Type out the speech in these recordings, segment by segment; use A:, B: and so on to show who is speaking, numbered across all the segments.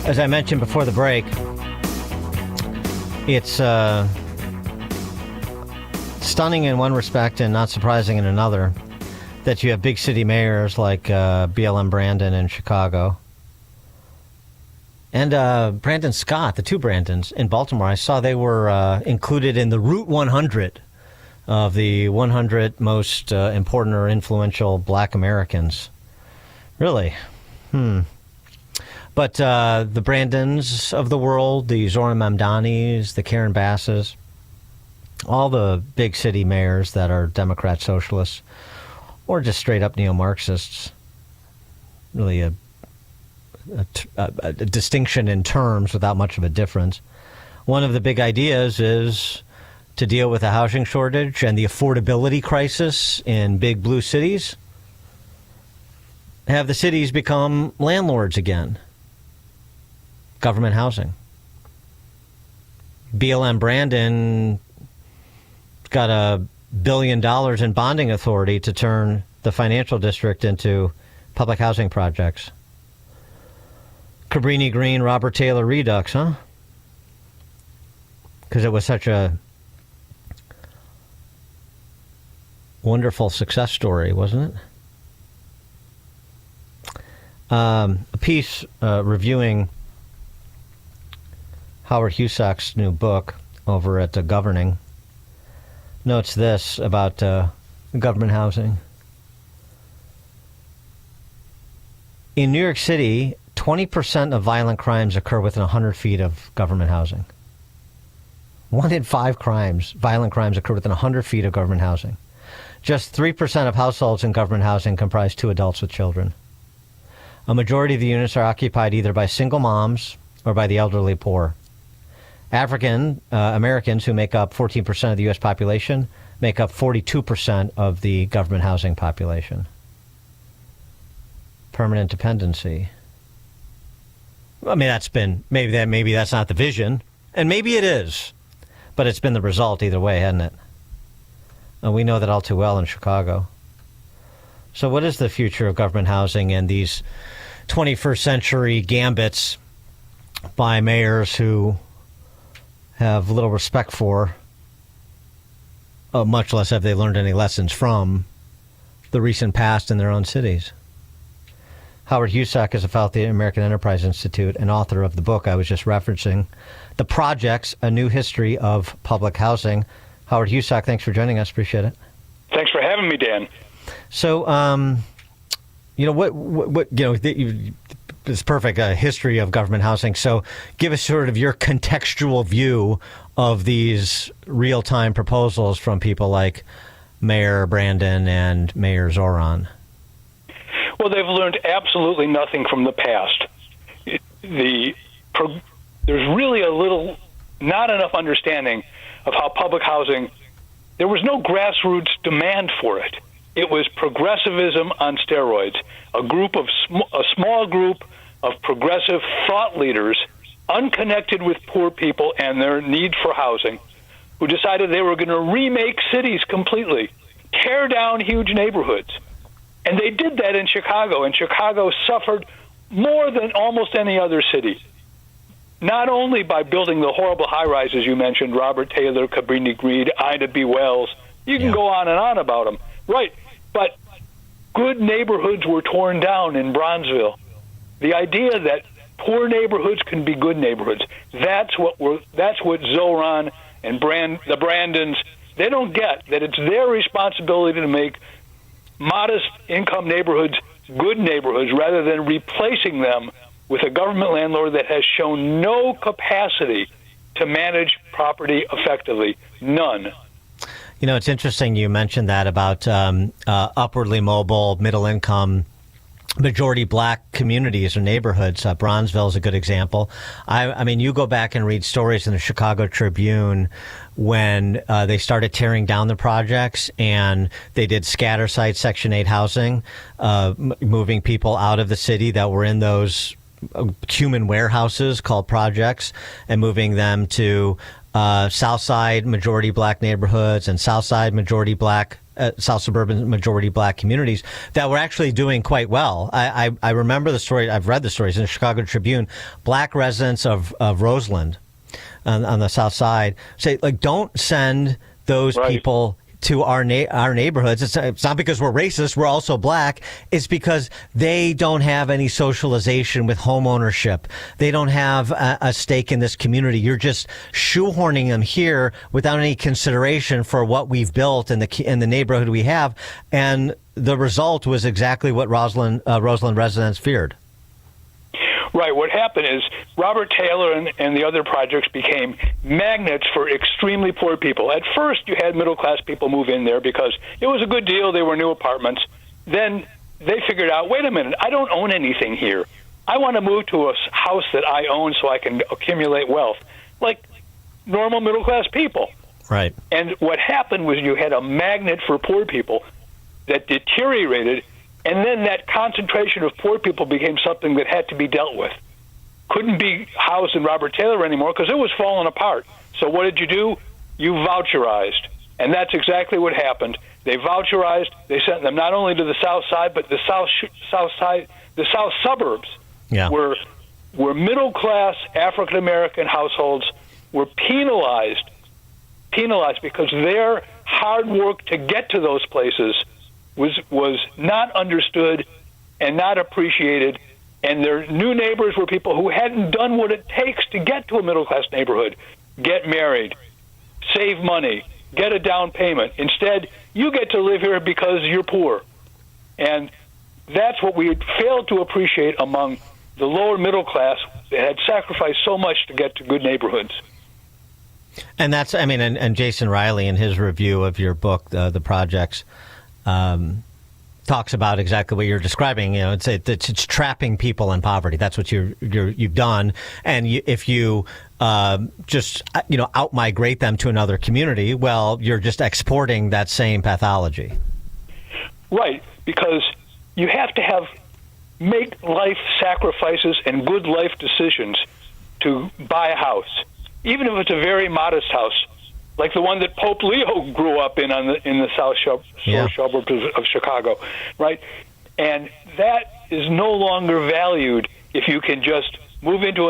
A: As I mentioned before the break, it's stunning in one respect and not surprising in another that you have big city mayors like BLM Brandon in Chicago and Brandon Scott, the two Brandons in Baltimore. I saw they were included in the Route 100 of the 100 most important or influential Black Americans. Really? But the Brandons of the world, the Zoran Mamdanis, the Karen Basses, all the big city mayors that are Democrat socialists or just straight up neo-Marxists, really a distinction in terms without much of a difference. One of the big ideas is to deal with the housing shortage and the affordability crisis in big blue cities, have the cities become landlords again. Government housing. BLM Brandon got $1 billion in bonding authority to turn the financial district into public housing projects. Cabrini Green, Robert Taylor Redux, huh? Because it was such a wonderful success story, wasn't it? A piece reviewing Howard Husock's new book over at Governing notes this about government housing. In New York City, 20% of violent crimes occur within 100 feet of government housing. 1 in 5 violent crimes occur within 100 feet of government housing. Just 3% of households in government housing comprise 2 adults with children. A majority of the units are occupied either by single moms or by the elderly poor. African Americans, who make up 14% of the U.S. population, make up 42% of the government housing population. Permanent dependency. I mean, maybe that's not the vision, and maybe it is, but it's been the result either way, hasn't it? And we know that all too well in Chicago. So what is the future of government housing and these 21st century gambits by mayors who have little respect for, much less have they learned any lessons from, the recent past in their own cities? Howard Husock is a fellow at the American Enterprise Institute and author of the book I was just referencing, The Projects, A New History of Public Housing. Howard Husock, thanks for joining us. Appreciate it.
B: Thanks for having me, Dan.
A: So, it's perfect, history of government housing. So give us sort of your contextual view of these real-time proposals from people like Mayor Brandon and Mayor Zoran.
B: Well, they've learned absolutely nothing from the past. There's really not enough understanding of how public housing, there was no grassroots demand for it. It was progressivism on steroids. A small group of progressive thought leaders, unconnected with poor people and their need for housing, who decided they were going to remake cities completely, tear down huge neighborhoods. And they did that in Chicago, and Chicago suffered more than almost any other city. Not only by building the horrible high-rises you mentioned, Robert Taylor, Cabrini Green, Ida B. Wells, you can go on and on about them. Right, but good neighborhoods were torn down in Bronzeville. The idea that poor neighborhoods can be good neighborhoods, that's what Zoran and the Brandons, they don't get, that it's their responsibility to make modest income neighborhoods good neighborhoods rather than replacing them with a government landlord that has shown no capacity to manage property effectively. None.
A: You know, it's interesting you mentioned that about upwardly mobile, middle income, majority black communities or neighborhoods. Bronzeville is a good example. I mean, you go back and read stories in the Chicago Tribune when they started tearing down the projects and they did scatter site Section 8 housing, moving people out of the city that were in those human warehouses called projects and moving them to South Side majority black neighborhoods and South Side majority black South suburban majority black communities that were actually doing quite well. I remember the story. I've read the stories in the Chicago Tribune. Black residents of Roseland on the south side say, like, don't send those people to our neighborhoods. It's not because we're racist. We're also black. It's because they don't have any socialization with home ownership. They don't have a stake in this community. You're just shoehorning them here without any consideration for what we've built in the neighborhood we have. And the result was exactly what Roseland residents feared.
B: Right. What happened is Robert Taylor and the other projects became magnets for extremely poor people. At first, you had middle-class people move in there because it was a good deal. They were new apartments. Then they figured out, wait a minute, I don't own anything here. I want to move to a house that I own so I can accumulate wealth, like normal middle-class people.
A: Right.
B: And what happened was you had a magnet for poor people that deteriorated. And then that concentration of poor people became something that had to be dealt with. Couldn't be housed in Robert Taylor anymore because it was falling apart. So what did you do? You voucherized. And that's exactly what happened. They voucherized. They sent them not only to the south side, but the south suburbs, where middle-class African-American households were penalized because their hard work to get to those places was not understood and not appreciated, and their new neighbors were people who hadn't done what it takes to get to a middle-class neighborhood, get married, save money, get a down payment. Instead, you get to live here because you're poor. And that's what we had failed to appreciate among the lower middle class that had sacrificed so much to get to good neighborhoods.
A: And that's, I mean, and Jason Riley in his review of your book, The Projects, talks about exactly what you're describing. You know, it's trapping people in poverty. That's what you've done. And if you just out-migrate them to another community, well, you're just exporting that same pathology. Right,
B: because you have to make life sacrifices and good life decisions to buy a house, even if it's a very modest house, like the one that Pope Leo grew up in the south suburbs of Chicago, right? And that is no longer valued if you can just move into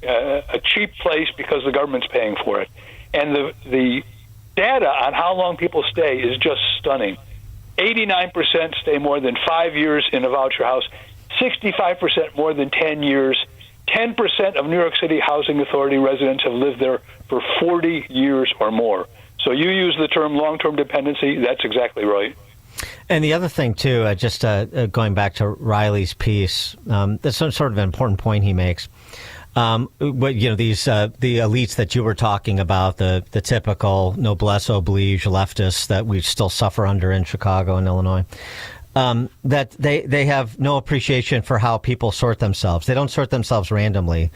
B: a cheap place because the government's paying for it. And the data on how long people stay is just stunning. 89% stay more than 5 years in a voucher house, 65% more than 10 years. 10% of New York City Housing Authority residents have lived there for 40 years or more. So you use the term long-term dependency. That's exactly right.
A: And the other thing, too, just going back to Riley's piece, that's sort of an important point he makes. The elites that you were talking about, the typical noblesse oblige leftists that we still suffer under in Chicago and Illinois, that they have no appreciation for how people sort themselves. They don't sort themselves randomly.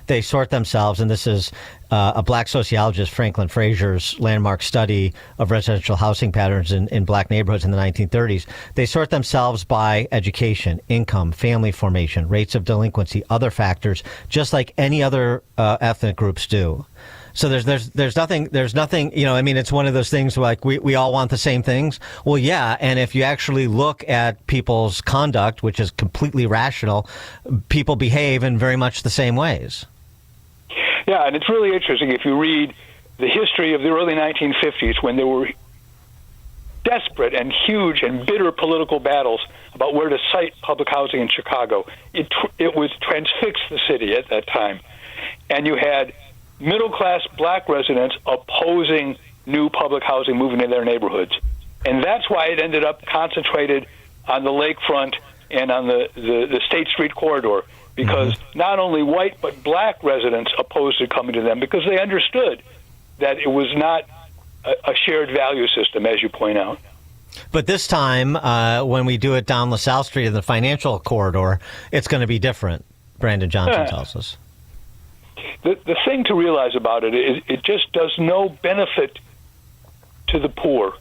A: They sort themselves, and this is a black sociologist, Franklin Frazier's landmark study of residential housing patterns in black neighborhoods in the 1930s. They sort themselves by education, income, family formation, rates of delinquency, other factors, just like any other ethnic groups do. So there's nothing, it's one of those things like we all want the same things. Well, yeah. And if you actually look at people's conduct, which is completely rational, people behave in very much the same ways.
B: Yeah. And it's really interesting if you read the history of the early 1950s when there were desperate and huge and bitter political battles about where to site public housing in Chicago. It was transfixed the city at that time. And you had middle-class black residents opposing new public housing moving in their neighborhoods. And that's why it ended up concentrated on the lakefront and on the State Street corridor, because not only white but black residents opposed it coming to them because they understood that it was not a shared value system, as you point out.
A: But this time, when we do it down LaSalle Street in the financial corridor, it's going to be different, Brandon Johnson tells us.
B: The thing to realize about it is it just does no benefit to the poor.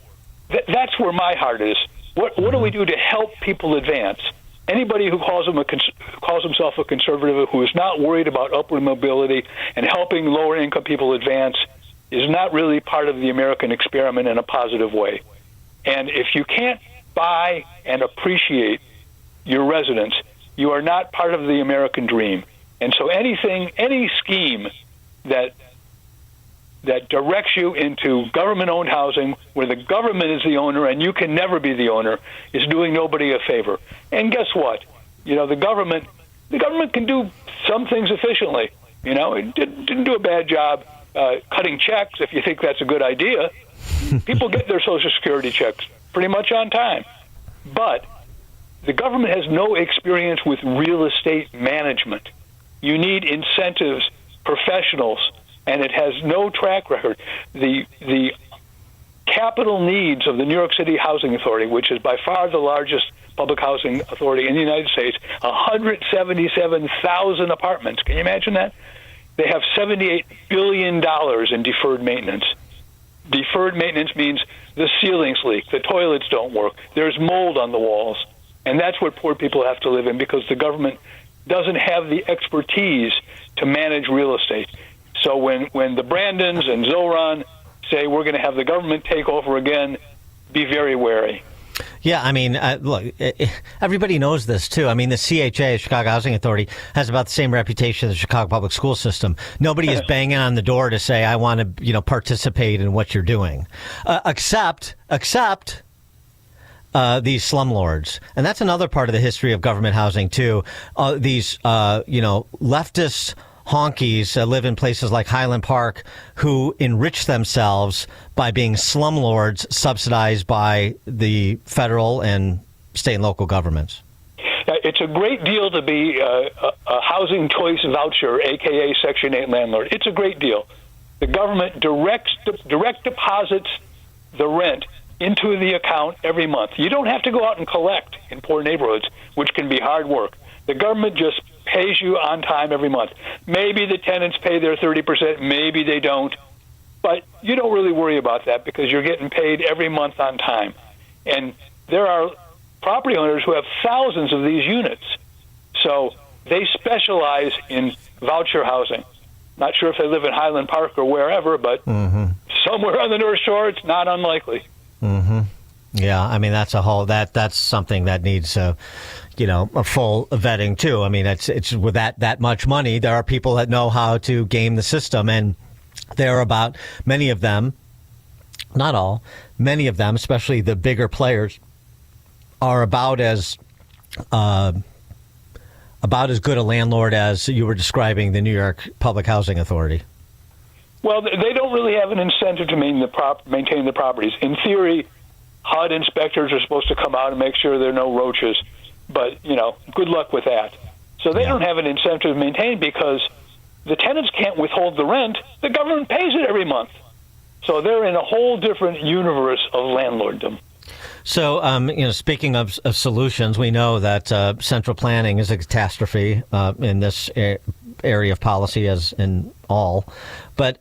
B: That's where my heart is. What do we do to help people advance? Anybody who calls himself a conservative who is not worried about upward mobility and helping lower income people advance is not really part of the American experiment in a positive way. And if you can't buy and appreciate your residence, you are not part of the American dream. And so any scheme that directs you into government-owned housing where the government is the owner and you can never be the owner is doing nobody a favor. And guess what? The government can do some things efficiently. It didn't do a bad job cutting checks, if you think that's a good idea. People get their Social Security checks pretty much on time. But the government has no experience with real estate management. You need incentives, professionals, and it has no track record. The capital needs of the New York City Housing Authority, which is by far the largest public housing authority in the United States, 177,000 apartments. Can you imagine that? They have $78 billion in deferred maintenance. Deferred maintenance means the ceilings leak, the toilets don't work, there's mold on the walls. And that's what poor people have to live in because the government doesn't have the expertise to manage real estate. So when the Brandons and Zoran say we're going to have the government take over again, be very wary.
A: Yeah, I mean, look, everybody knows this, too. I mean, the CHA, Chicago Housing Authority, has about the same reputation as the Chicago public school system. Nobody is banging on the door to say, I want to, participate in what you're doing, except these slumlords. And that's another part of the history of government housing, too. These, leftist honkies live in places like Highland Park who enrich themselves by being slumlords subsidized by the federal and state and local governments.
B: It's a great deal to be a housing choice voucher, a.k.a. Section 8 landlord. It's a great deal. The government direct deposits the rent into the account every month. You don't have to go out and collect in poor neighborhoods, which can be hard work. The government just pays you on time every month. Maybe the tenants pay their 30%, maybe they don't. But you don't really worry about that because you're getting paid every month on time. And there are property owners who have thousands of these units. So they specialize in voucher housing. Not sure if they live in Highland Park or wherever, but somewhere on the North Shore, it's not unlikely.
A: Mm-hmm. Yeah, I mean, that's something that needs a full vetting too. I mean, it's with that much money, there are people that know how to game the system, and there are about many of them, not all, many of them, especially the bigger players, are about as good a landlord as you were describing the New York Public Housing Authority.
B: Well, they don't really have an incentive to maintain the properties. In theory, HUD inspectors are supposed to come out and make sure there are no roaches. But, good luck with that. So they don't have an incentive to maintain because the tenants can't withhold the rent. The government pays it every month. So they're in a whole different universe of landlorddom.
A: So, speaking of solutions, we know that central planning is a catastrophe in this area of policy, as in all. But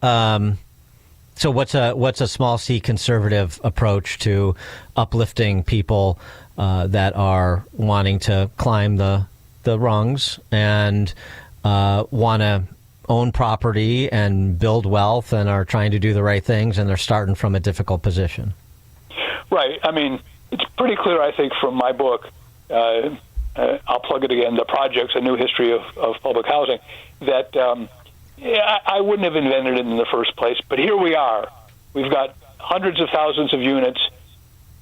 A: so what's a small c conservative approach to uplifting people that are wanting to climb the rungs and want to own property and build wealth and are trying to do the right things and they're starting from a difficult position? Right.
B: I mean, it's pretty clear, I think, from my book, I'll plug it again, The Projects, A New History of Public Housing, that I wouldn't have invented it in the first place, but here we are. We've got hundreds of thousands of units,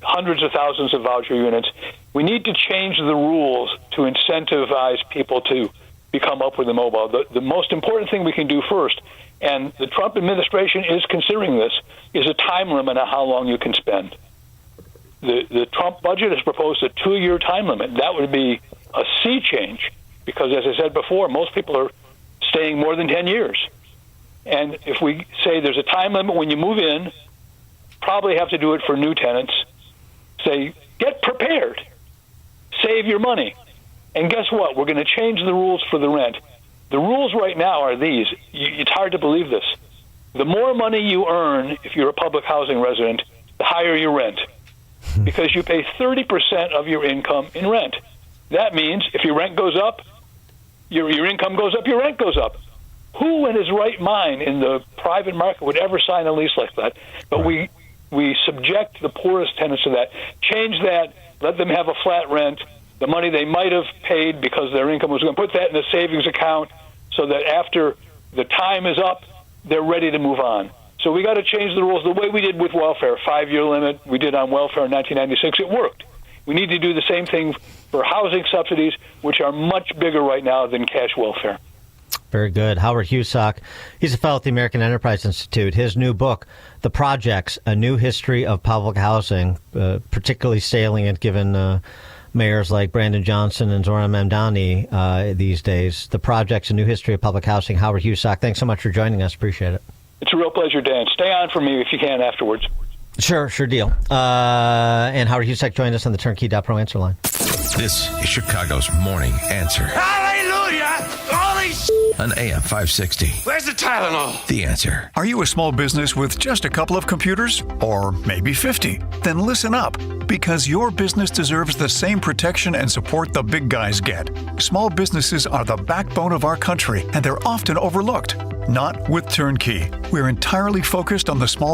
B: hundreds of thousands of voucher units. We need to change the rules to incentivize people to become upward mobile. The most important thing we can do first, and the Trump administration is considering this, is a time limit on how long you can spend. The Trump budget has proposed a 2-year time limit. That would be a sea change because, as I said before, most people are staying more than 10 years. And if we say there's a time limit when you move in, probably have to do it for new tenants. Say, get prepared. Save your money. And guess what? We're going to change the rules for the rent. The rules right now are these. It's hard to believe this. The more money you earn if you're a public housing resident, the higher your rent. Because you pay 30% of your income in rent. That means if your rent goes up, your income goes up, your rent goes up. Who in his right mind in the private market would ever sign a lease like that? But we we subject the poorest tenants to that. Change that, let them have a flat rent. The money they might have paid because their income was going to put that in a savings account so that after the time is up, they're ready to move on. So we got to change the rules the way we did with welfare, 5-year limit we did on welfare in 1996. It worked. We need to do the same thing for housing subsidies, which are much bigger right now than cash welfare.
A: Very good. Howard Husock, he's a fellow at the American Enterprise Institute. His new book, The Projects, A New History of Public Housing, particularly salient given mayors like Brandon Johnson and Zoran Mamdani these days. The Projects, A New History of Public Housing. Howard Husock, thanks so much for joining us. Appreciate it.
B: It's a real pleasure, Dan. Stay on for me if you can afterwards.
A: Sure deal. And Howard Husock joined us on the Turnkey.pro answer line.
C: This is Chicago's Morning Answer.
D: Hallelujah! Holy
C: On AM 560.
D: Where's the Tylenol?
C: The Answer.
E: Are you a small business with just a couple of computers? Or maybe 50? Then listen up, because your business deserves the same protection and support the big guys get. Small businesses are the backbone of our country, and they're often overlooked. Not with Turnkey. We're entirely focused on the small